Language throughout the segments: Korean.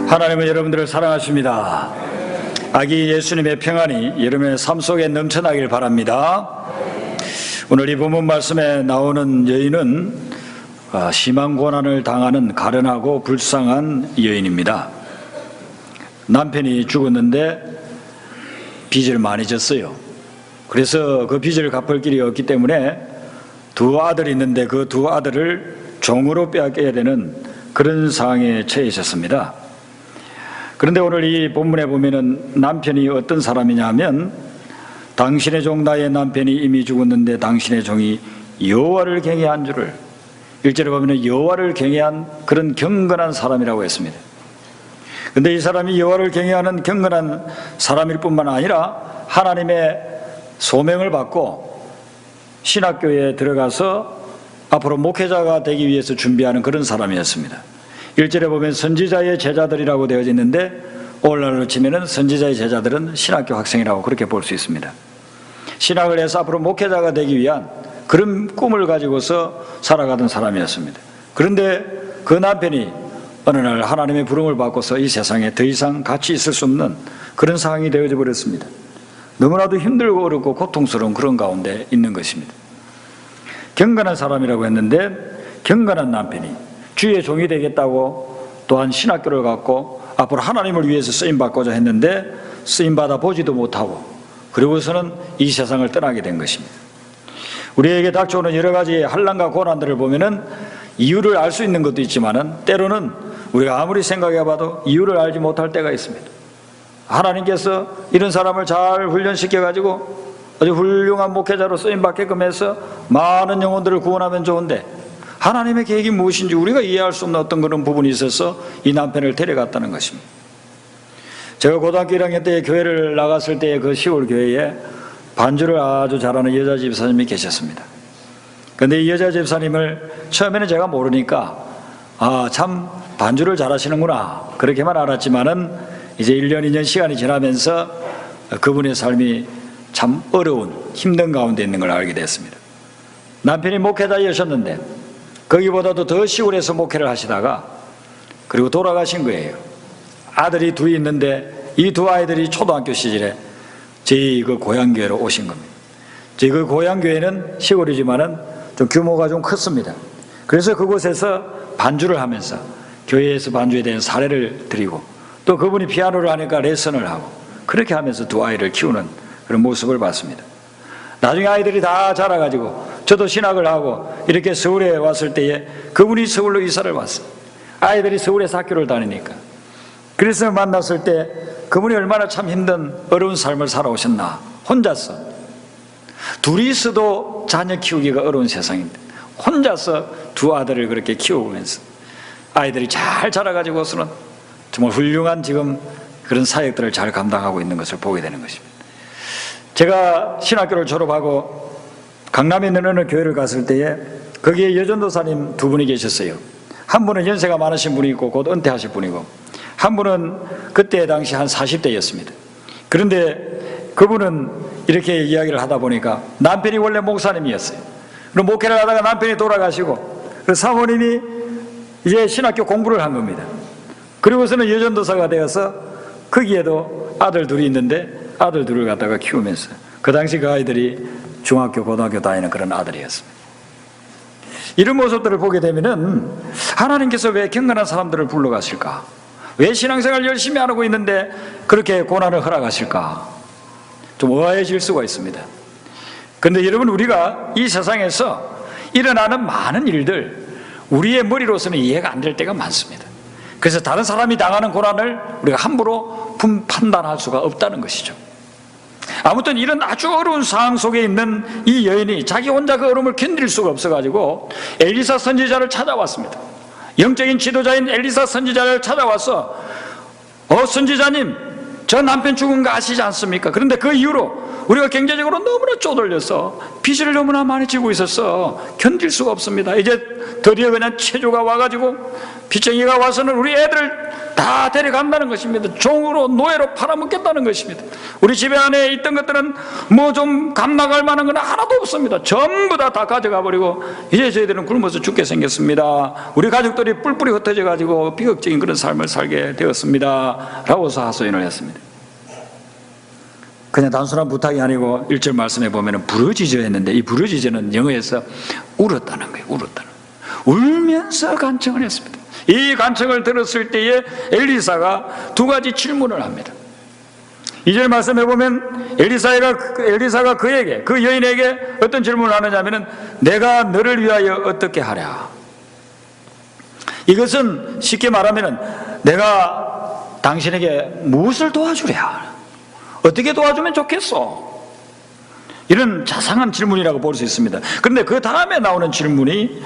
하나님은 여러분들을 사랑하십니다. 아기 예수님의 평안이 여러분의 삶 속에 넘쳐나길 바랍니다. 오늘 이 본문 말씀에 나오는 여인은 심한 고난을 당하는 가련하고 불쌍한 여인입니다. 남편이 죽었는데 빚을 많이 졌어요. 그래서 그 빚을 갚을 길이 없기 때문에 두 아들이 있는데 그 두 아들을 종으로 빼앗겨야 되는 그런 상황에 처해 있었습니다. 그런데 오늘 이 본문에 보면은 남편이 어떤 사람이냐 하면 당신의 종 나의 남편이 이미 죽었는데 당신의 종이 여호와를 경외한 줄을, 1절에 보면은 여호와를 경외한 그런 경건한 사람이라고 했습니다. 그런데 이 사람이 여호와를 경외하는 경건한 사람일 뿐만 아니라 하나님의 소명을 받고 신학교에 들어가서 앞으로 목회자가 되기 위해서 준비하는 그런 사람이었습니다. 1절에 보면 선지자의 제자들이라고 되어 있는데 오늘날로 치면은 선지자의 제자들은 신학교 학생이라고 그렇게 볼 수 있습니다. 신학을 해서 앞으로 목회자가 되기 위한 그런 꿈을 가지고서 살아가던 사람이었습니다. 그런데 그 남편이 어느 날 하나님의 부름을 받고서 이 세상에 더 이상 같이 있을 수 없는 그런 상황이 되어져 버렸습니다. 너무나도 힘들고 어렵고 고통스러운 그런 가운데 있는 것입니다. 경건한 사람이라고 했는데 경건한 남편이 주의 종이 되겠다고 또한 신학교를 갖고 앞으로 하나님을 위해서 쓰임받고자 했는데 쓰임받아 보지도 못하고 그리고서는 이 세상을 떠나게 된 것입니다. 우리에게 닥쳐오는 여러 가지 환난과 고난들을 보면은 이유를 알 수 있는 것도 있지만은 때로는 우리가 아무리 생각해봐도 이유를 알지 못할 때가 있습니다. 하나님께서 이런 사람을 잘 훈련시켜가지고 아주 훌륭한 목회자로 쓰임받게끔 해서 많은 영혼들을 구원하면 좋은데 하나님의 계획이 무엇인지 우리가 이해할 수 없는 어떤 그런 부분이 있어서 이 남편을 데려갔다는 것입니다. 제가 고등학교 1학년 때 교회를 나갔을 때의 그 시골 교회에 반주를 아주 잘하는 여자 집사님이 계셨습니다. 그런데 이 여자 집사님을 처음에는 제가 모르니까 참 반주를 잘하시는구나 그렇게만 알았지만은 이제 1년 2년 시간이 지나면서 그분의 삶이 참 어려운 힘든 가운데 있는 걸 알게 됐습니다. 남편이 목회자이셨는데 거기보다도 더 시골에서 목회를 하시다가 그리고 돌아가신 거예요. 아들이 둘이 있는데 이 두 아이들이 초등학교 시절에 저희 그 고향교회로 오신 겁니다. 저희 그 고향교회는 시골이지만은 좀 규모가 좀 컸습니다. 그래서 그곳에서 반주를 하면서 교회에서 반주에 대한 사례를 드리고 또 그분이 피아노를 하니까 레슨을 하고 그렇게 하면서 두 아이를 키우는 그런 모습을 봤습니다. 나중에 아이들이 다 자라가지고 저도 신학을 하고 이렇게 서울에 왔을 때에 그분이 서울로 이사를 왔어요. 아이들이 서울에서 학교를 다니니까. 그래서 만났을 때 그분이 얼마나 참 힘든 어려운 삶을 살아오셨나. 혼자서 둘이서도 자녀 키우기가 어려운 세상인데 혼자서 두 아들을 그렇게 키워오면서 아이들이 잘 자라가지고서는 정말 훌륭한 지금 그런 사역들을 잘 감당하고 있는 것을 보게 되는 것입니다. 제가 신학교를 졸업하고 강남에 있는 어느 교회를 갔을 때에 거기에 여전도사님 두 분이 계셨어요. 한 분은 연세가 많으신 분이 있고 곧 은퇴하실 분이고 한 분은 그때 당시 한 40대였습니다. 그런데 그분은 이렇게 이야기를 하다 보니까 남편이 원래 목사님이었어요. 그럼 목회를 하다가 남편이 돌아가시고 그 사모님이 이제 신학교 공부를 한 겁니다. 그리고서는 여전도사가 되어서 거기에도 아들 둘이 있는데 아들 둘을 갖다가 키우면서 그 당시 그 아이들이 중학교 고등학교 다니는 그런 아들이었습니다. 이런 모습들을 보게 되면은 하나님께서 왜 경건한 사람들을 불러가실까? 왜 신앙생활 열심히 안 하고 있는데 그렇게 고난을 허락하실까? 좀 의아해질 수가 있습니다. 그런데 여러분, 우리가 이 세상에서 일어나는 많은 일들 우리의 머리로서는 이해가 안 될 때가 많습니다. 그래서 다른 사람이 당하는 고난을 우리가 함부로 판단할 수가 없다는 것이죠. 아무튼 이런 아주 어려운 상황 속에 있는 이 여인이 자기 혼자 그 어려움을 견딜 수가 없어가지고 엘리사 선지자를 찾아왔습니다. 영적인 지도자인 엘리사 선지자를 찾아와서 선지자님, 저 남편 죽은 거 아시지 않습니까? 그런데 그 이후로 우리가 경제적으로 너무나 쪼들려서 빚을 너무나 많이 지고 있어서 견딜 수가 없습니다. 이제 드디어 그냥 체조가 와가지고 빚쟁이가 와서는 우리 애들을 다 데려간다는 것입니다. 종으로 노예로 팔아먹겠다는 것입니다. 우리 집에 안에 있던 것들은 뭐 좀 감나갈 만한 건 하나도 없습니다. 전부 다 가져가 버리고 이제 저희들은 굶어서 죽게 생겼습니다. 우리 가족들이 뿔뿔이 흩어져 가지고 비극적인 그런 삶을 살게 되었습니다 라고서 하소연을 했습니다. 그냥 단순한 부탁이 아니고 1절 말씀에 보면 부르짖어 했는데, 이 부르짖어는 영어에서 울었다는 거예요. 울면서 간청을 했습니다. 이 간청을 들었을 때에 엘리사가 두 가지 질문을 합니다. 2절 말씀해 보면 엘리사가 그에게, 그 여인에게 어떤 질문을 하느냐면, 내가 너를 위하여 어떻게 하랴. 이것은 쉽게 말하면 내가 당신에게 무엇을 도와주랴, 어떻게 도와주면 좋겠어, 이런 자상한 질문이라고 볼 수 있습니다. 그런데 그 다음에 나오는 질문이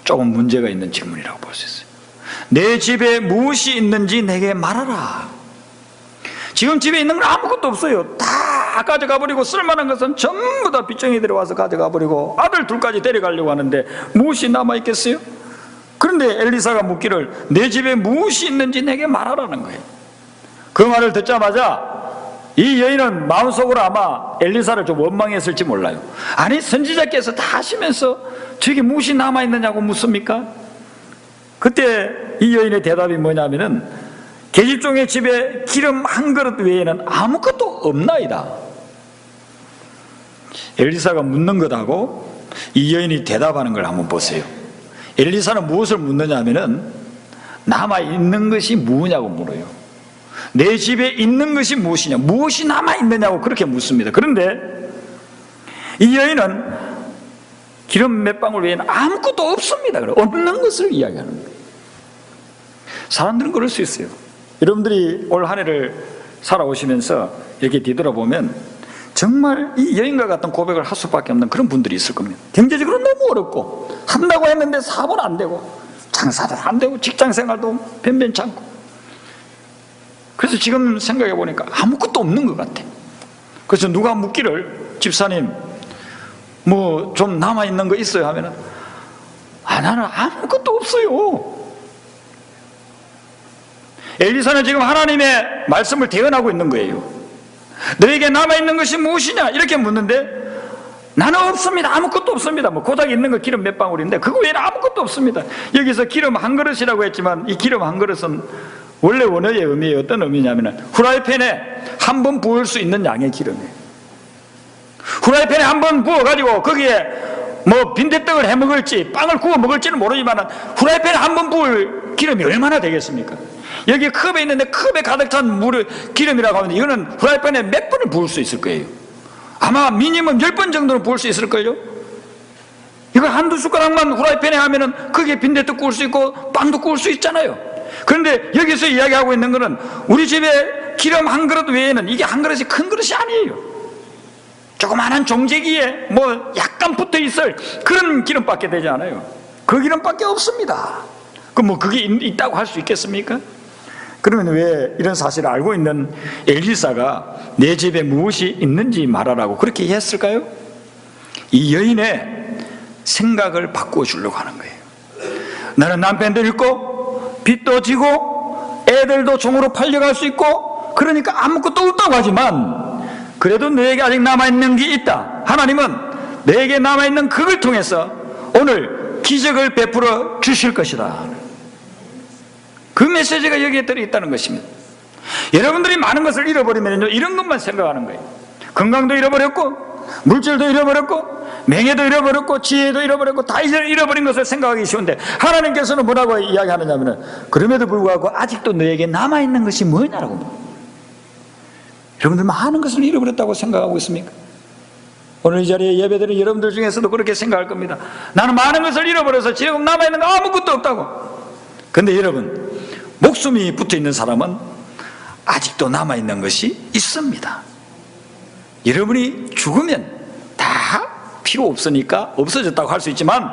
조금 문제가 있는 질문이라고 볼 수 있어요. 내 집에 무엇이 있는지 내게 말하라. 지금 집에 있는 건 아무것도 없어요. 다 가져가 버리고, 쓸만한 것은 전부 다 빚쟁이들이 와서 가져가 버리고 아들 둘까지 데려가려고 하는데 무엇이 남아있겠어요? 그런데 엘리사가 묻기를 내 집에 무엇이 있는지 내게 말하라는 거예요. 그 말을 듣자마자 이 여인은 마음속으로 아마 엘리사를 좀 원망했을지 몰라요. 아니, 선지자께서 다 하시면서 저게 무엇이 남아있느냐고 묻습니까? 그때 이 여인의 대답이 뭐냐면은, 계집종의 집에 기름 한 그릇 외에는 아무것도 없나이다. 엘리사가 묻는 것하고 이 여인이 대답하는 걸 한번 보세요. 엘리사는 무엇을 묻느냐 하면은 남아있는 것이 무엇이냐고 물어요. 내 집에 있는 것이 무엇이냐, 무엇이 남아있느냐고 그렇게 묻습니다. 그런데 이 여인은 기름 몇 방울 외에는 아무것도 없습니다. 없는 것을 이야기하는 거예요. 사람들은 그럴 수 있어요. 여러분들이 올 한 해를 살아오시면서 이렇게 뒤돌아보면 정말 이 여인과 같은 고백을 할 수밖에 없는 그런 분들이 있을 겁니다. 경제적으로 너무 어렵고, 한다고 했는데 사업은 안 되고, 장사도 안 되고, 직장생활도 변변찮고. 그래서 지금 생각해 보니까 아무것도 없는 것 같아. 그래서 누가 묻기를, 집사님 뭐 좀 남아있는 거 있어요 하면은, 나는 아무것도 없어요. 엘리사는 지금 하나님의 말씀을 대언하고 있는 거예요. 너에게 남아있는 것이 무엇이냐 이렇게 묻는데, 나는 없습니다, 아무것도 없습니다. 뭐 고작 있는 거 기름 몇 방울인데 그거 외에는 아무것도 없습니다. 여기서 기름 한 그릇이라고 했지만 이 기름 한 그릇은 원래 원어의 의미에 어떤 의미냐면 후라이팬에 한 번 부을 수 있는 양의 기름이에요. 후라이팬에 한 번 부어가지고 거기에 뭐 빈대떡을 해 먹을지 빵을 구워 먹을지는 모르지만 후라이팬에 한 번 부을 기름이 얼마나 되겠습니까? 여기 컵에 있는데 컵에 가득 찬 물을 기름이라고 하면 이거는 후라이팬에 몇 번을 부을 수 있을 거예요. 아마 미니멈 10번 정도는 부을 수 있을걸요? 이거 한두 숟가락만 후라이팬에 하면은 거기에 빈대떡 구울 수 있고 빵도 구울 수 있잖아요. 그런데 여기서 이야기하고 있는 거는 우리 집에 기름 한 그릇 외에는, 이게 한 그릇이 큰 그릇이 아니에요. 조그마한 종재기에 뭐 약간 붙어 있을 그런 기름밖에 되지 않아요. 그 기름밖에 없습니다. 그럼 뭐 그게 있다고 할 수 있겠습니까? 그러면 왜 이런 사실을 알고 있는 엘리사가 내 집에 무엇이 있는지 말하라고 그렇게 했을까요? 이 여인의 생각을 바꾸어 주려고 하는 거예요. 나는 남편도 있고 빚도 지고 애들도 종으로 팔려갈 수 있고, 그러니까 아무것도 없다고 하지만 그래도 너에게 아직 남아있는 게 있다. 하나님은 너에게 남아있는 그걸 통해서 오늘 기적을 베풀어 주실 것이다. 그 메시지가 여기에 들어있다는 것입니다. 여러분들이 많은 것을 잃어버리면 이런 것만 생각하는 거예요. 건강도 잃어버렸고, 물질도 잃어버렸고, 명예도 잃어버렸고, 지혜도 잃어버렸고, 다 잃어버린 것을 생각하기 쉬운데, 하나님께서는 뭐라고 이야기하느냐면, 그럼에도 불구하고 아직도 너에게 남아있는 것이 뭐냐라고. 여러분들 많은 것을 잃어버렸다고 생각하고 있습니까? 오늘 이 자리에 예배드린 여러분들 중에서도 그렇게 생각할 겁니다. 나는 많은 것을 잃어버려서 지금 남아있는 거 아무것도 없다고. 근데 여러분, 목숨이 붙어있는 사람은 아직도 남아있는 것이 있습니다. 여러분이 죽으면 다 필요 없으니까 없어졌다고 할 수 있지만,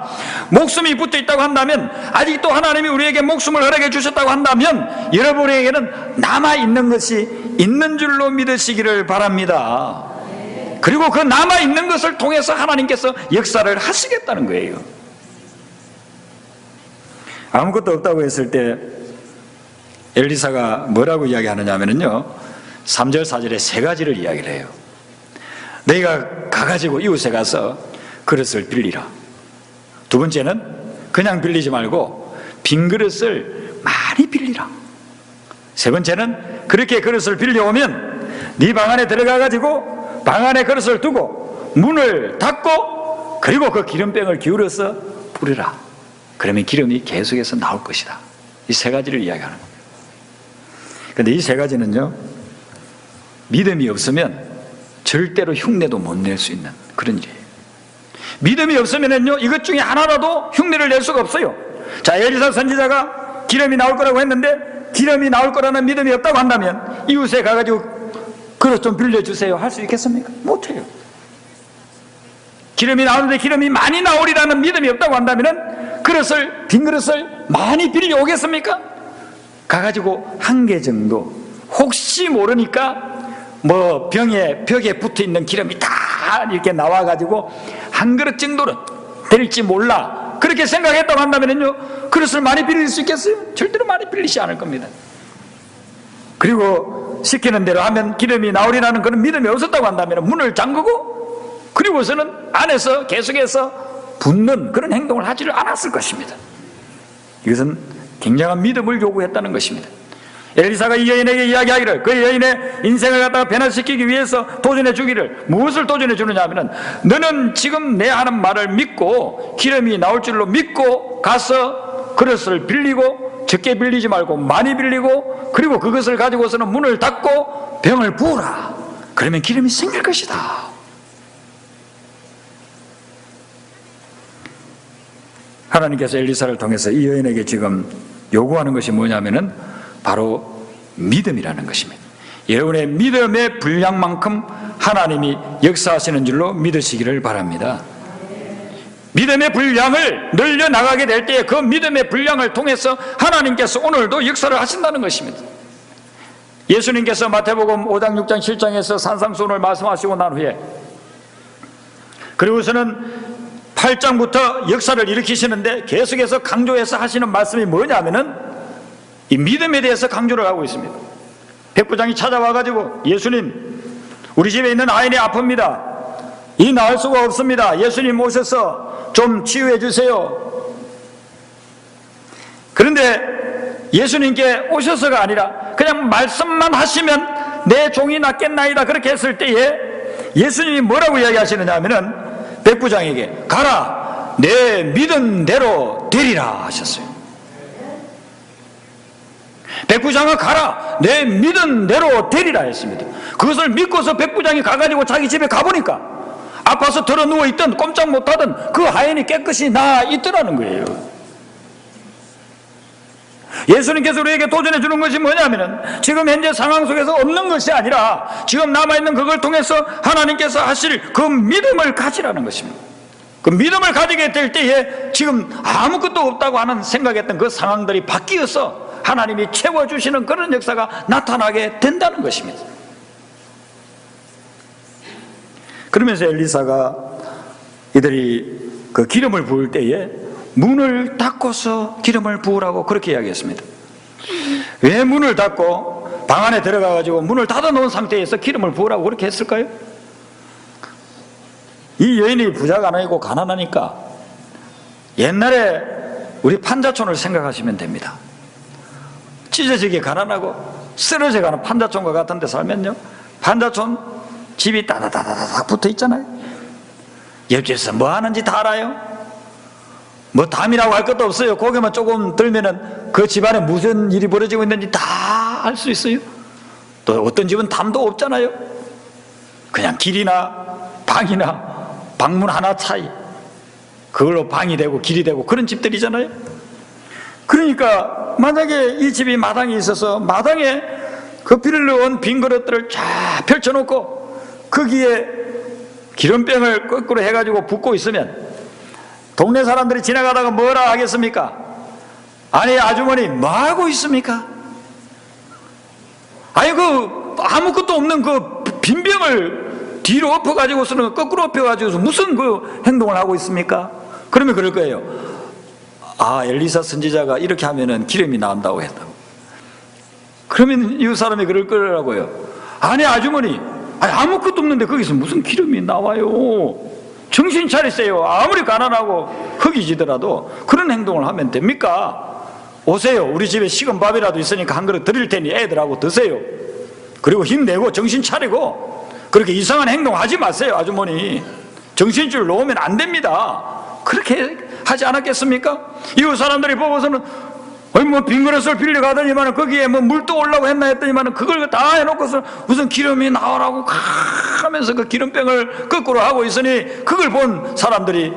목숨이 붙어있다고 한다면, 아직도 하나님이 우리에게 목숨을 허락해 주셨다고 한다면 여러분에게는 남아있는 것이 있는 줄로 믿으시기를 바랍니다. 그리고 그 남아있는 것을 통해서 하나님께서 역사를 하시겠다는 거예요. 아무것도 없다고 했을 때 엘리사가 뭐라고 이야기하느냐 하면요, 3절 4절에 세 가지를 이야기를 해요. 너희가 가가지고 이웃에 가서 그릇을 빌리라. 두 번째는 그냥 빌리지 말고 빈 그릇을 많이 빌리라. 세 번째는 그렇게 그릇을 빌려오면 네 방 안에 들어가가지고 방 안에 그릇을 두고 문을 닫고 그리고 그 기름병을 기울여서 뿌리라. 그러면 기름이 계속해서 나올 것이다. 이 세 가지를 이야기하는 겁니다. 그런데 이 세 가지는요, 믿음이 없으면 절대로 흉내도 못 낼 수 있는 그런 일이에요. 믿음이 없으면요, 이것 중에 하나라도 흉내를 낼 수가 없어요. 자, 엘리사 선지자가 기름이 나올 거라고 했는데 기름이 나올 거라는 믿음이 없다고 한다면 이웃에 가가지고 그릇 좀 빌려주세요 할 수 있겠습니까? 못해요. 기름이 나오는데 기름이 많이 나오리라는 믿음이 없다고 한다면 빈 그릇을 많이 빌려오겠습니까? 가가지고 한 개 정도, 혹시 모르니까 뭐 벽에 붙어 있는 기름이 다 이렇게 나와가지고 한 그릇 정도는 될지 몰라, 그렇게 생각했다고 한다면요, 그릇을 많이 빌릴 수 있겠어요? 절대로 많이 빌리지 않을 겁니다. 그리고 시키는 대로 하면 기름이 나오리라는 그런 믿음이 없었다고 한다면 문을 잠그고 그리고서는 안에서 계속해서 붓는 그런 행동을 하지를 않았을 것입니다. 이것은 굉장한 믿음을 요구했다는 것입니다. 엘리사가 이 여인에게 이야기하기를, 그 여인의 인생을 갖다가 변화시키기 위해서 도전해 주기를, 무엇을 도전해 주느냐 하면, 너는 지금 내 하는 말을 믿고 기름이 나올 줄로 믿고 가서 그릇을 빌리고, 적게 빌리지 말고 많이 빌리고, 그리고 그것을 가지고서는 문을 닫고 병을 부으라. 그러면 기름이 생길 것이다. 하나님께서 엘리사를 통해서 이 여인에게 지금 요구하는 것이 뭐냐면은 바로 믿음이라는 것입니다. 여러분의 믿음의 분량만큼 하나님이 역사하시는 줄로 믿으시기를 바랍니다. 믿음의 분량을 늘려나가게 될 때에 그 믿음의 분량을 통해서 하나님께서 오늘도 역사를 하신다는 것입니다. 예수님께서 마태복음 5장 6장 7장에서 산상수훈을 말씀하시고 난 후에, 그리고서는 8장부터 역사를 일으키시는데 계속해서 강조해서 하시는 말씀이 뭐냐면은 이 믿음에 대해서 강조를 하고 있습니다. 백부장이 찾아와가지고, 예수님, 우리 집에 있는 아이는 아픕니다. 이 나을 수가 없습니다. 예수님 오셔서 좀 치유해 주세요. 그런데 예수님께 오셔서가 아니라 그냥 말씀만 하시면 내 종이 낫겠나이다, 그렇게 했을 때에 예수님이 뭐라고 이야기하시느냐 하면은 백부장에게 가라, 내 믿은 대로 되리라 하셨어요. 백부장은 가라, 내 믿은 대로 되리라 했습니다. 그것을 믿고서 백부장이 가가지고 자기 집에 가보니까 아파서 들어 누워있던, 꼼짝 못하던 그 하인이 깨끗이 나아 있더라는 거예요. 예수님께서 우리에게 도전해 주는 것이 뭐냐면은 지금 현재 상황 속에서 없는 것이 아니라 지금 남아있는 그걸 통해서 하나님께서 하실 그 믿음을 가지라는 것입니다. 그 믿음을 가지게 될 때에 지금 아무것도 없다고 하는 생각했던 그 상황들이 바뀌어서 하나님이 채워주시는 그런 역사가 나타나게 된다는 것입니다. 그러면서 엘리사가 이들이 그 기름을 부을 때에 문을 닫고서 기름을 부으라고 그렇게 이야기했습니다. 왜 문을 닫고 방 안에 들어가가지고 문을 닫아놓은 상태에서 기름을 부으라고 그렇게 했을까요? 이 여인이 부자가 아니고 가난하니까 옛날에 우리 판자촌을 생각하시면 됩니다. 찢어지게 가난하고 쓰러져가는 판자촌과 같은 데 살면요, 판자촌 집이 따다다다닥 붙어 있잖아요. 옆집에서 뭐 하는지 다 알아요. 뭐 담이라고 할 것도 없어요. 고개만 조금 들면은 그 집안에 무슨 일이 벌어지고 있는지 다 알 수 있어요. 또 어떤 집은 담도 없잖아요. 그냥 길이나 방이나 방문 하나 차이, 그걸로 방이 되고 길이 되고 그런 집들이잖아요. 그러니까 만약에 이 집이 마당에 있어서 마당에 그 비를 넣은 빈 그릇들을 쫙 펼쳐놓고 거기에 기름병을 거꾸로 해가지고 붓고 있으면 동네 사람들이 지나가다가 뭐라 하겠습니까? 아니, 아주머니 뭐하고 있습니까? 아니, 그 아무것도 없는 그 빈병을 뒤로 엎어가지고서는 거꾸로 엎어가지고서 무슨 그 행동을 하고 있습니까? 그러면 그럴 거예요. 아, 엘리사 선지자가 이렇게 하면은 기름이 나온다고 했다고. 그러면 이 사람이 그럴 거라고요. 아니, 아주머니, 아니, 아무것도 없는데 거기서 무슨 기름이 나와요? 정신 차리세요. 아무리 가난하고 흙이 지더라도 그런 행동을 하면 됩니까? 오세요. 우리 집에 식은 밥이라도 있으니까 한 그릇 드릴 테니 애들하고 드세요. 그리고 힘내고 정신 차리고 그렇게 이상한 행동 하지 마세요. 아주머니, 정신줄 놓으면 안 됩니다. 그렇게 하지 않았겠습니까? 이웃 사람들이 보고서는 뭐 빈 그릇을 빌려가더니만 거기에 뭐 물도 올라고 했나 했더니만 그걸 다 해놓고서 무슨 기름이 나오라고 하면서 그 기름병을 거꾸로 하고 있으니 그걸 본 사람들이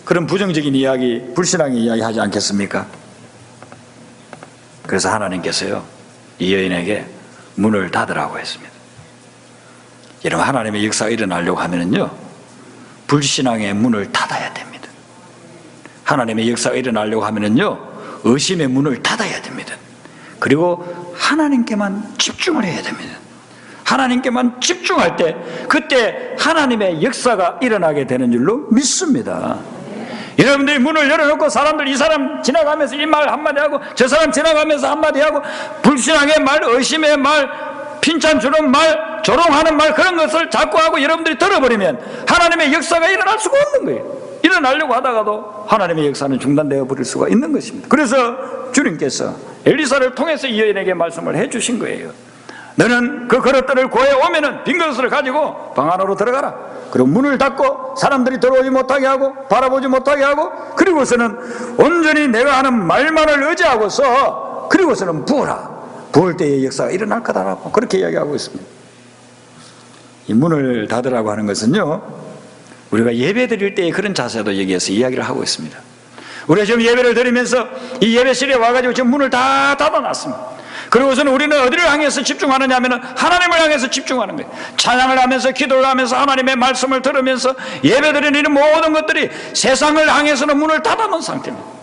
그런 부정적인 이야기, 불신앙의 이야기 하지 않겠습니까? 그래서 하나님께서요, 이 여인에게 문을 닫으라고 했습니다. 여러분, 하나님의 역사가 일어나려고 하면은요, 불신앙의 문을 닫아야 됩니다. 하나님의 역사가 일어나려고 하면은요, 의심의 문을 닫아야 됩니다. 그리고 하나님께만 집중을 해야 됩니다. 하나님께만 집중할 때 그때 하나님의 역사가 일어나게 되는 줄로 믿습니다. 여러분들이 문을 열어놓고 사람들, 이 사람 지나가면서 이 말 한마디 하고 저 사람 지나가면서 한마디 하고 불신앙의 말, 의심의 말, 핀찬 주는 말, 조롱하는 말, 그런 것을 자꾸 하고 여러분들이 들어버리면 하나님의 역사가 일어날 수가 없는 거예요. 일어나려고 하다가도 하나님의 역사는 중단되어 버릴 수가 있는 것입니다. 그래서 주님께서 엘리사를 통해서 이 여인에게 말씀을 해주신 거예요. 너는 그 그릇들을 고해 오면은 빈 그릇을 가지고 방 안으로 들어가라. 그리고 문을 닫고 사람들이 들어오지 못하게 하고 바라보지 못하게 하고, 그리고서는 온전히 내가 하는 말만을 의지하고서 그리고서는 부어라. 부을 때의 역사가 일어날 거다라고 그렇게 이야기하고 있습니다. 이 문을 닫으라고 하는 것은요, 우리가 예배 드릴 때의 그런 자세도 여기에서 이야기를 하고 있습니다. 우리가 지금 예배를 드리면서 이 예배실에 와가지고 지금 문을 다 닫아놨습니다. 그리고서는 우리는 어디를 향해서 집중하느냐 하면 하나님을 향해서 집중하는 거예요. 찬양을 하면서 기도를 하면서 하나님의 말씀을 들으면서 예배 드리는 모든 것들이 세상을 향해서는 문을 닫아놓은 상태입니다.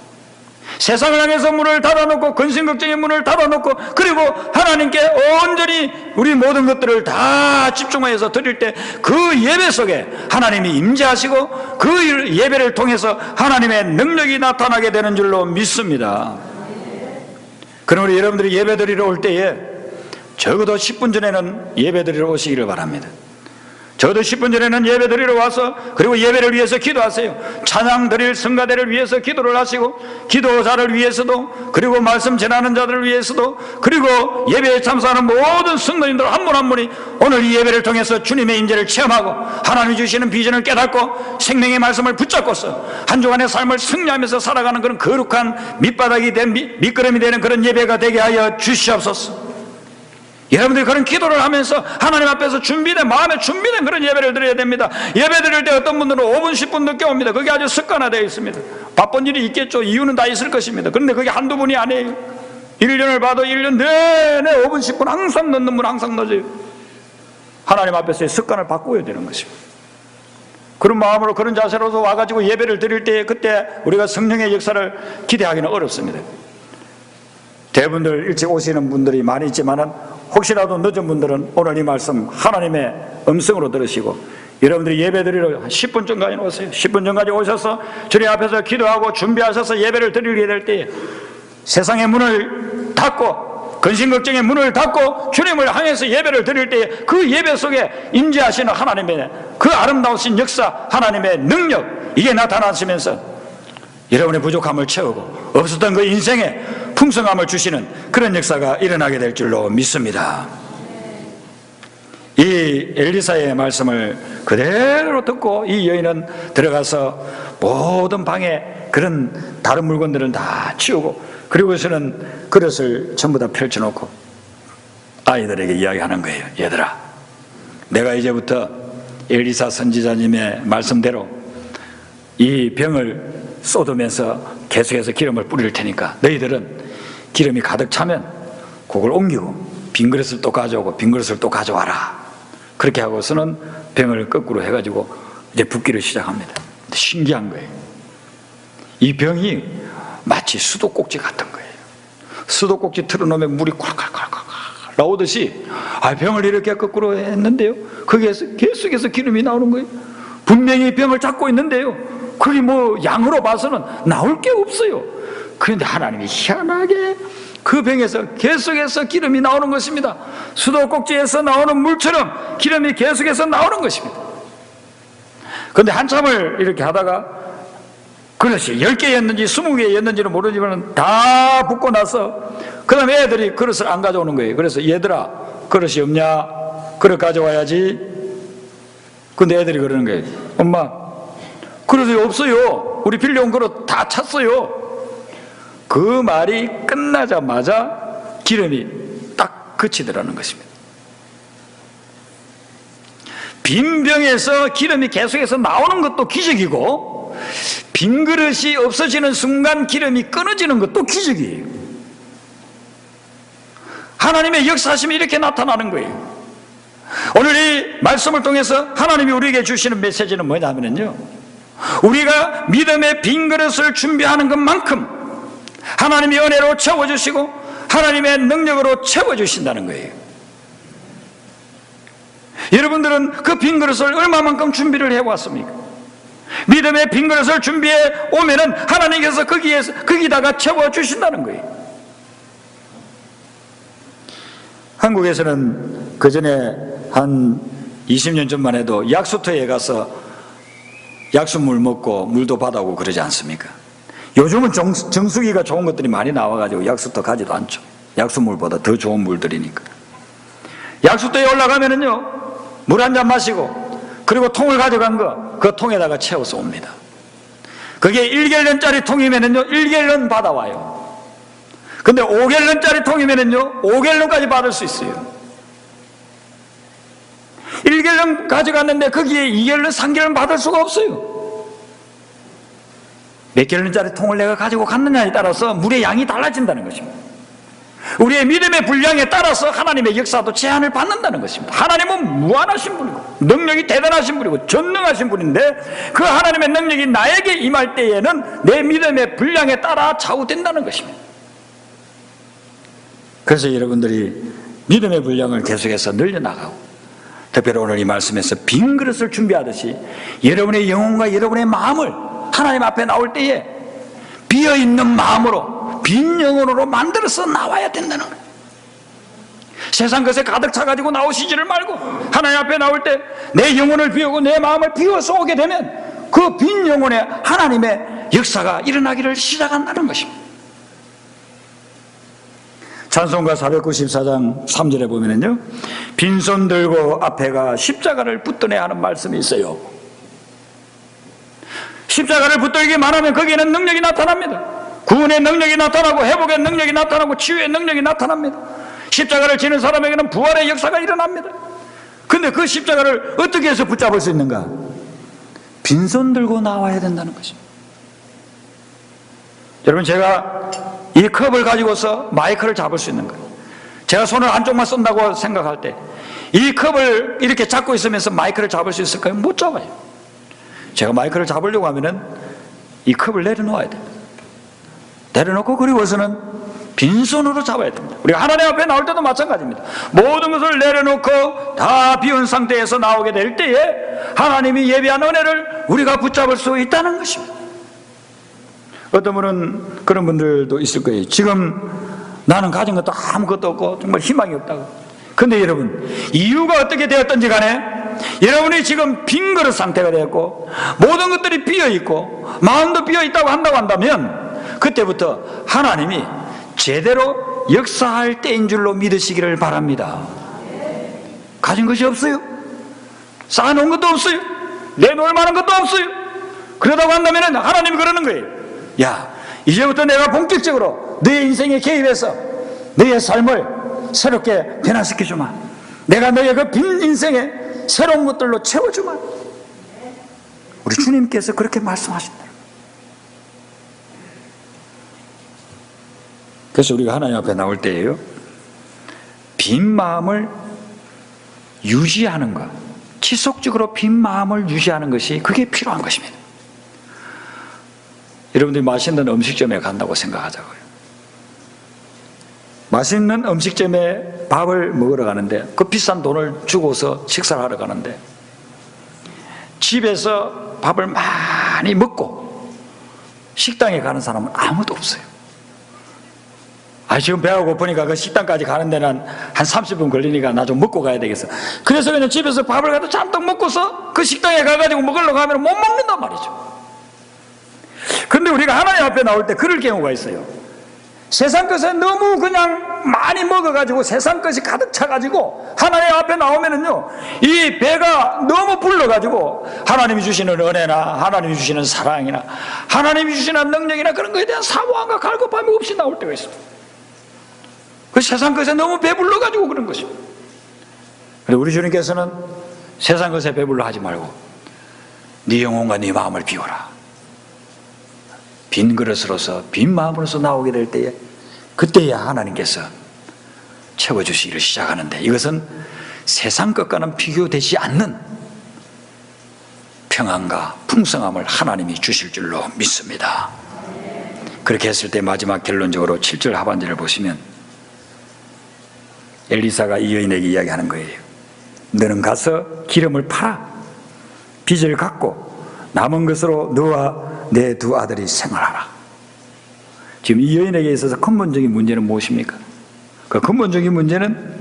세상을 향해서 문을 닫아놓고 근심걱정의 문을 닫아놓고 그리고 하나님께 온전히 우리 모든 것들을 다 집중해서 드릴 때 그 예배 속에 하나님이 임재하시고 그 예배를 통해서 하나님의 능력이 나타나게 되는 줄로 믿습니다. 그럼 우리 여러분들이 예배 드리러 올 때에 적어도 10분 전에는 예배 드리러 오시기를 바랍니다. 적어도 10분 전에는 예배 드리러 와서 그리고 예배를 위해서 기도하세요. 찬양 드릴 성가대를 위해서 기도를 하시고 기도자를 위해서도 그리고 말씀 전하는 자들을 위해서도 그리고 예배에 참석하는 모든 성도님들 한 분 한 분이 오늘 이 예배를 통해서 주님의 임재를 체험하고 하나님이 주시는 비전을 깨닫고 생명의 말씀을 붙잡고서 한 주간의 삶을 승리하면서 살아가는 그런 거룩한 밑바닥이 된 밑거름이 되는 그런 예배가 되게 하여 주시옵소서. 여러분들이 그런 기도를 하면서 하나님 앞에서 마음에 준비된 그런 예배를 드려야 됩니다. 예배 드릴 때 어떤 분들은 5분 10분 늦게 옵니다. 그게 아주 습관화되어 있습니다. 바쁜 일이 있겠죠. 이유는 다 있을 것입니다. 그런데 그게 한두 분이 아니에요. 1년을 봐도 1년 내내 5분 10분 항상 늦는 분 항상 늦어요. 하나님 앞에서의 습관을 바꾸어야 되는 것입니다. 그런 마음으로 그런 자세로서 와가지고 예배를 드릴 때 그때 우리가 성령의 역사를 기대하기는 어렵습니다. 대부분들 일찍 오시는 분들이 많이 있지만은 혹시라도 늦은 분들은 오늘 이 말씀 하나님의 음성으로 들으시고 여러분들이 예배 드리러 10분 전까지 오세요. 10분 전까지 오셔서 주님 앞에서 기도하고 준비하셔서 예배를 드리게 될 때 세상의 문을 닫고 근심걱정의 문을 닫고 주님을 향해서 예배를 드릴 때 그 예배 속에 임재하시는 하나님의 그 아름다우신 역사, 하나님의 능력, 이게 나타나시면서 여러분의 부족함을 채우고 없었던 그 인생에 풍성함을 주시는 그런 역사가 일어나게 될 줄로 믿습니다. 이 엘리사의 말씀을 그대로 듣고 이 여인은 들어가서 모든 방에 그런 다른 물건들은 다 치우고 그리고서는 그릇을 전부 다 펼쳐놓고 아이들에게 이야기하는 거예요. 얘들아, 내가 이제부터 엘리사 선지자님의 말씀대로 이 병을 쏟으면서 계속해서 기름을 뿌릴 테니까 너희들은 기름이 가득 차면 그걸 옮기고 빈 그릇을 또 가져오고 빈 그릇을 또 가져와라. 그렇게 하고서는 병을 거꾸로 해가지고 이제 붓기를 시작합니다. 신기한 거예요. 이 병이 마치 수도꼭지 같은 거예요. 수도꼭지 틀어놓으면 물이 콸콸콸콸 나오듯이 병을 이렇게 거꾸로 했는데요, 거기에서 계속해서 기름이 나오는 거예요. 분명히 병을 잡고 있는데요, 그게 뭐 양으로 봐서는 나올 게 없어요. 그런데 하나님이 희한하게 그 병에서 계속해서 기름이 나오는 것입니다. 수도꼭지에서 나오는 물처럼 기름이 계속해서 나오는 것입니다. 그런데 한참을 이렇게 하다가 그릇이 10개였는지 20개였는지는 모르지만 다 붓고 나서 그 다음에 애들이 그릇을 안 가져오는 거예요. 그래서 얘들아, 그릇이 없냐? 그릇 가져와야지. 근데 애들이 그러는 거예요. 엄마, 그릇이 없어요. 우리 빌려온 그릇 다 찼어요. 그 말이 끝나자마자 기름이 딱 그치더라는 것입니다. 빈 병에서 기름이 계속해서 나오는 것도 기적이고, 빈 그릇이 없어지는 순간 기름이 끊어지는 것도 기적이에요. 하나님의 역사심이 이렇게 나타나는 거예요. 오늘 이 말씀을 통해서 하나님이 우리에게 주시는 메시지는 뭐냐면요, 우리가 믿음의 빈 그릇을 준비하는 것만큼 하나님이 은혜로 채워주시고 하나님의 능력으로 채워주신다는 거예요. 여러분들은 그 빈 그릇을 얼마만큼 준비를 해왔습니까? 믿음의 빈 그릇을 준비해 오면은 하나님께서 거기다가 채워주신다는 거예요. 한국에서는 그 전에 한 20년 전만 해도 약수터에 가서 약수물 먹고 물도 받아오고 그러지 않습니까? 요즘은 정수기가 좋은 것들이 많이 나와가지고 약수터 가지도 않죠. 약수물보다 더 좋은 물들이니까. 약수터에 올라가면은요, 물 한 잔 마시고 그리고 통을 가져간 그 통에다가 채워서 옵니다. 그게 1갤런짜리 통이면은요 1갤런 받아와요. 근데 5갤런짜리 통이면은요 5갤런까지 받을 수 있어요. 1갤런 가져갔는데 거기에 2갤런, 3갤런 받을 수가 없어요. 몇 갤런짜리 통을 내가 가지고 갔느냐에 따라서 물의 양이 달라진다는 것입니다. 우리의 믿음의 분량에 따라서 하나님의 역사도 제한을 받는다는 것입니다. 하나님은 무한하신 분이고 능력이 대단하신 분이고 전능하신 분인데, 그 하나님의 능력이 나에게 임할 때에는 내 믿음의 분량에 따라 좌우된다는 것입니다. 그래서 여러분들이 믿음의 분량을 계속해서 늘려나가고, 특별히 오늘 이 말씀에서 빈 그릇을 준비하듯이 여러분의 영혼과 여러분의 마음을 하나님 앞에 나올 때에 비어있는 마음으로, 빈 영혼으로 만들어서 나와야 된다는 거예요. 세상 것에 가득 차가지고 나오시지를 말고 하나님 앞에 나올 때 내 영혼을 비우고 내 마음을 비워서 오게 되면 그 빈 영혼에 하나님의 역사가 일어나기를 시작한다는 것입니다. 찬송가 494장 3절에 보면은요, 빈손 들고 앞에가 십자가를 붙드네 하는 말씀이 있어요. 십자가를 붙들기만 하면 거기에는 능력이 나타납니다. 구원의 능력이 나타나고 회복의 능력이 나타나고 치유의 능력이 나타납니다. 십자가를 지는 사람에게는 부활의 역사가 일어납니다. 근데 그 십자가를 어떻게 해서 붙잡을 수 있는가? 빈손 들고 나와야 된다는 것입니다. 여러분, 제가 이 컵을 가지고서 마이크를 잡을 수 있는 거예요. 제가 손을 한쪽만 쓴다고 생각할 때 이 컵을 이렇게 잡고 있으면서 마이크를 잡을 수 있을까요? 못 잡아요. 제가 마이크를 잡으려고 하면은 이 컵을 내려놓아야 됩니다. 내려놓고 그리고서는 빈손으로 잡아야 됩니다. 우리가 하나님 앞에 나올 때도 마찬가지입니다. 모든 것을 내려놓고 다 비운 상태에서 나오게 될 때에 하나님이 예비한 은혜를 우리가 붙잡을 수 있다는 것입니다. 어떤 분은 그런 분들도 있을 거예요. 지금 나는 가진 것도 아무것도 없고 정말 희망이 없다고. 근데 여러분, 이유가 어떻게 되었든지 간에 여러분이 지금 빈 그릇 상태가 되었고 모든 것들이 비어있고 마음도 비어있다고 한다면 그때부터 하나님이 제대로 역사할 때인 줄로 믿으시기를 바랍니다. 가진 것이 없어요. 쌓아놓은 것도 없어요. 내놓을 만한 것도 없어요. 그러다고 한다면 하나님이 그러는 거예요. 야, 이제부터 내가 본격적으로 너의 인생에 개입해서 너의 삶을 새롭게 변화시켜주마. 내가 너의 그 빈 인생에 새로운 것들로 채워주마. 우리 주님께서 그렇게 말씀하신다. 그래서 우리가 하나님 앞에 나올 때에요, 빈 마음을 유지하는 것, 지속적으로 빈 마음을 유지하는 것이 그게 필요한 것입니다. 여러분들이 맛있는 음식점에 간다고 생각하자고요. 맛있는 음식점에 밥을 먹으러 가는데 그 비싼 돈을 주고서 식사를 하러 가는데 집에서 밥을 많이 먹고 식당에 가는 사람은 아무도 없어요. 지금 배가 고프니까 그 식당까지 가는 데는 한 30분 걸리니까 나 좀 먹고 가야 되겠어. 그래서 그냥 집에서 밥을 갖다 잔뜩 먹고서 그 식당에 가가지고 먹으려고 하면 못 먹는단 말이죠. 그런데 우리가 하나님 앞에 나올 때 그럴 경우가 있어요. 세상 것에 너무 그냥 많이 먹어가지고 세상 것이 가득 차가지고 하나님 앞에 나오면은요, 이 배가 너무 불러가지고 하나님이 주시는 은혜나 하나님이 주시는 사랑이나 하나님이 주시는 능력이나 그런 거에 대한 사모함과 갈급함이 없이 나올 때가 있어요. 그 세상 것에 너무 배불러가지고 그런 것입니다. 그런데 우리 주님께서는 세상 것에 배불러 하지 말고 네 영혼과 네 마음을 비워라. 빈 그릇으로서 빈 마음으로서 나오게 될 때에 그때야 하나님께서 채워주시기를 시작하는데, 이것은 세상 것과는 비교되지 않는 평안과 풍성함을 하나님이 주실 줄로 믿습니다. 그렇게 했을 때 마지막 결론적으로 7절 하반절을 보시면 엘리사가 이 여인에게 이야기하는 거예요. 너는 가서 기름을 팔아 빚을 갚고 남은 것으로 너와 내 두 아들이 생활하라. 지금 이 여인에게 있어서 근본적인 문제는 무엇입니까? 그 근본적인 문제는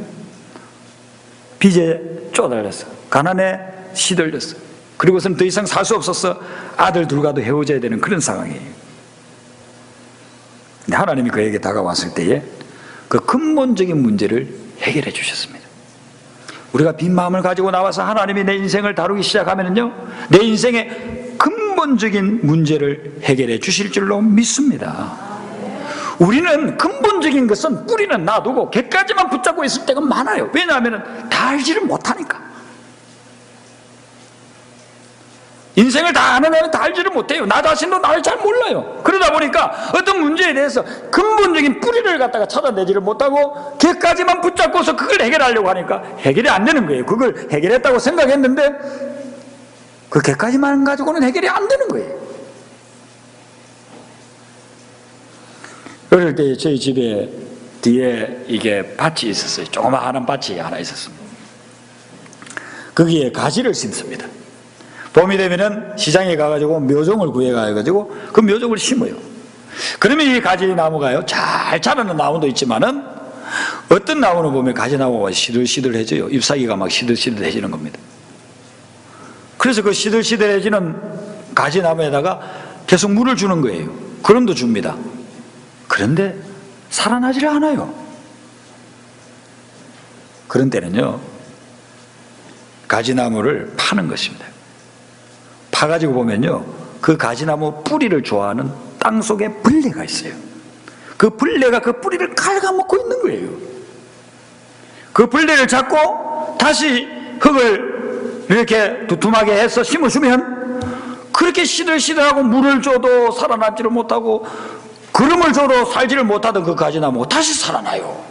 빚에 쪼달렸어, 가난에 시들렸어, 그리고서는 더 이상 살 수 없어서 아들 둘과도 헤어져야 되는 그런 상황이에요. 근데 하나님이 그에게 다가왔을 때에 그 근본적인 문제를 해결해 주셨습니다. 우리가 빈 마음을 가지고 나와서 하나님이 내 인생을 다루기 시작하면요, 내 인생의 근본적인 문제를 해결해 주실 줄로 믿습니다. 우리는 근본적인 것은 뿌리는 놔두고 객까지만 붙잡고 있을 때가 많아요. 왜냐하면 다 알지를 못하니까. 인생을 다 아는 애는 다 알지를 못해요. 나 자신도 나를 잘 몰라요. 그러다 보니까 어떤 문제에 대해서 근본적인 뿌리를 갖다가 찾아내지를 못하고 객까지만 붙잡고서 그걸 해결하려고 하니까 해결이 안 되는 거예요. 그걸 해결했다고 생각했는데 그 객까지만 가지고는 해결이 안 되는 거예요. 어릴 때 저희 집에 뒤에 이게 밭이 있었어요. 조그마한 밭이 하나 있었습니다. 거기에 가지를 심습니다. 봄이 되면은 시장에 가가지고 묘종을 구해가지고 그 묘종을 심어요. 그러면 이 가지 나무가요, 잘 자라는 나무도 있지만은 어떤 나무는 보면 가지 나무가 시들시들해져요. 잎사귀가 막 시들시들해지는 겁니다. 그래서 그 시들시들해지는 가지 나무에다가 계속 물을 주는 거예요. 그럼도 줍니다. 그런데 살아나질 않아요. 그런 때는요, 가지나무를 파는 것입니다. 파가지고 보면요, 그 가지나무 뿌리를 좋아하는 땅 속에 벌레가 있어요. 그 벌레가 그 뿌리를 갉아먹고 있는 거예요. 그 벌레를 잡고 다시 흙을 이렇게 두툼하게 해서 심어주면 그렇게 시들시들하고 물을 줘도 살아남지를 못하고 그름을 줘도 살지를 못하던 그 가지나무가 다시 살아나요.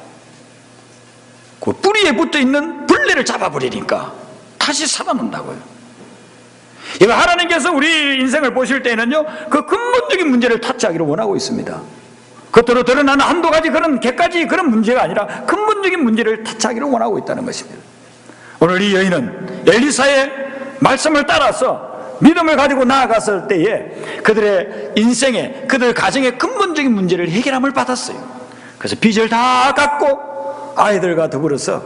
그 뿌리에 붙어있는 벌레를 잡아버리니까 다시 살아난다고요. 이거 하나님께서 우리 인생을 보실 때는요, 그 근본적인 문제를 타치하기를 원하고 있습니다. 겉으로 드러나는 한두 가지 그런 객가지 그런 문제가 아니라 근본적인 문제를 타치하기를 원하고 있다는 것입니다. 오늘 이 여인은 엘리사의 말씀을 따라서 믿음을 가지고 나아갔을 때에 그들의 인생에, 그들 가정의 근본적인 문제를 해결함을 받았어요. 그래서 빚을 다 갚고 아이들과 더불어서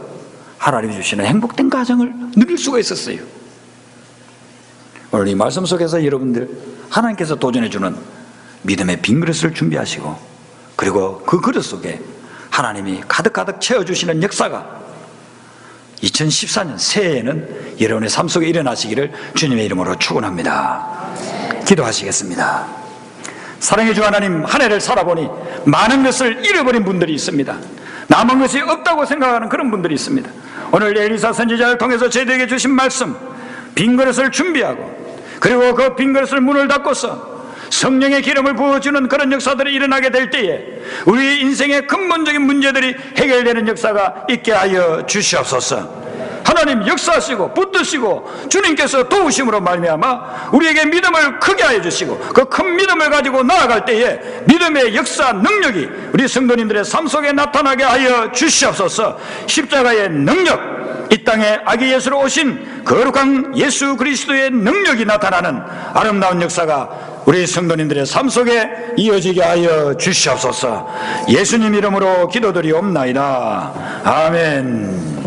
하나님이 주시는 행복된 가정을 누릴 수가 있었어요. 오늘 이 말씀 속에서 여러분들, 하나님께서 도전해주는 믿음의 빈 그릇을 준비하시고, 그리고 그 그릇 속에 하나님이 가득가득 채워주시는 역사가 2014년 새해에는 여러분의 삶 속에 일어나시기를 주님의 이름으로 축원합니다. 기도하시겠습니다. 사랑의 주 하나님, 한 해를 살아보니 많은 것을 잃어버린 분들이 있습니다. 남은 것이 없다고 생각하는 그런 분들이 있습니다. 오늘 엘리사 선지자를 통해서 저희들에게 주신 말씀, 빈 그릇을 준비하고 그리고 그 빈 그릇을 문을 닫고서 성령의 기름을 부어주는 그런 역사들이 일어나게 될 때에 우리 인생의 근본적인 문제들이 해결되는 역사가 있게 하여 주시옵소서. 하나님 역사하시고 붙드시고 주님께서 도우심으로 말미암아 우리에게 믿음을 크게 하여 주시고 그 큰 믿음을 가지고 나아갈 때에 믿음의 역사 능력이 우리 성도님들의 삶 속에 나타나게 하여 주시옵소서. 십자가의 능력, 이 땅에 아기 예수로 오신 거룩한 예수 그리스도의 능력이 나타나는 아름다운 역사가 우리 성도님들의 삶 속에 이어지게 하여 주시옵소서. 예수님 이름으로 기도드리옵나이다. 아멘.